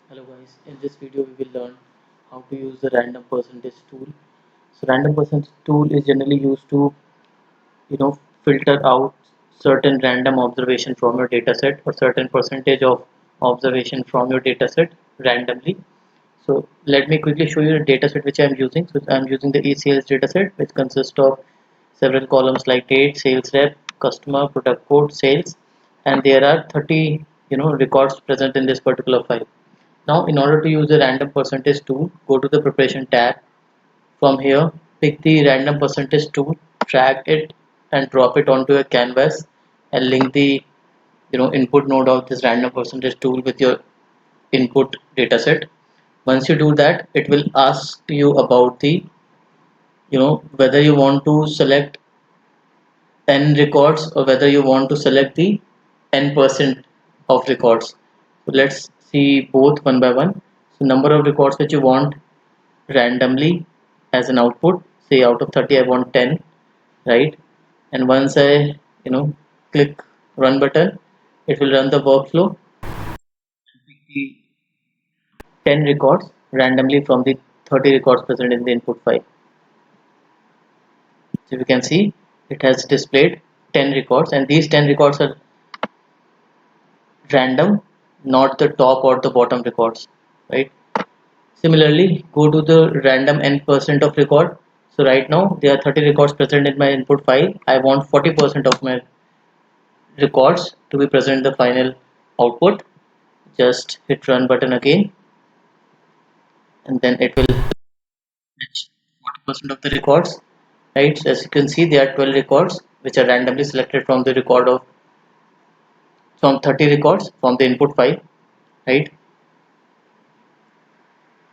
Hello guys, in this video we will learn how to use the random percentage tool. So random percentage tool is generally used to filter out certain random observation from your dataset or certain percentage of observation from your dataset randomly. So let me quickly show you the dataset which I am using. So I am using the e-sales dataset, which consists of several columns like date, sales rep, customer, product code, sales, and there are 30 records present in this particular file. Now in order to use the random percentage tool, go to the preparation tab. From here, pick the random percentage tool, drag it and drop it onto a canvas, and link the input node of this random percentage tool with your input dataset. Once you do that, it will ask you about the whether you want to select n records or whether you want to select the n% of records. So let's see both one by one. So number of records which you want randomly as an output, say out of 30 I want 10, right? And once I click run button, it will run the workflow and pick the 10 records randomly from the 30 records present in the input file. So you can see it has displayed 10 records, and these 10 records are random, not the top or the bottom records, right? Similarly, go to the random n% of record. So right now there are 30 records present in my input file. I want 40% of my records to be present in the final output. Just hit run button again, and then it will fetch 40% of the records, right? So as you can see, there are 12 records which are randomly selected from the record of from 30 records from the input file, right?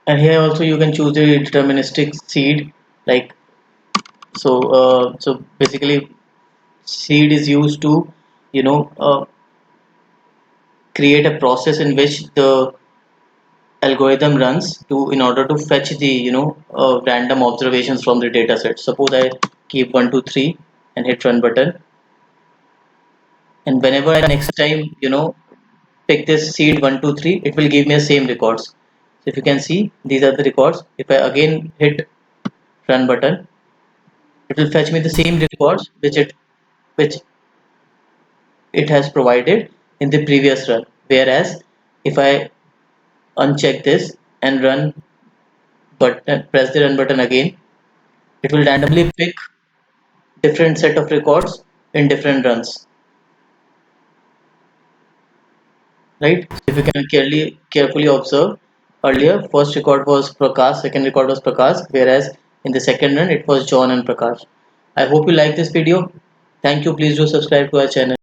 And here also you can choose the deterministic seed, like so basically seed is used to you know uh, create a process in which the algorithm runs to in order to fetch the random observations from the data set. Suppose I keep 1 2 3 and hit run button, and whenever I next time pick this seed 1 2 3, it will give me the same records. So if you can see, these are the records. If I again hit run button, it will fetch me the same records which it has provided in the previous run. Whereas if I uncheck this and run button, press the run button again, it will randomly pick different set of records in different runs, right? So if you can carefully observe, earlier first record was Prakash, second record was Prakash, whereas in the second run it was John and Prakash. I hope you like this video. Thank you. Please do subscribe to our channel.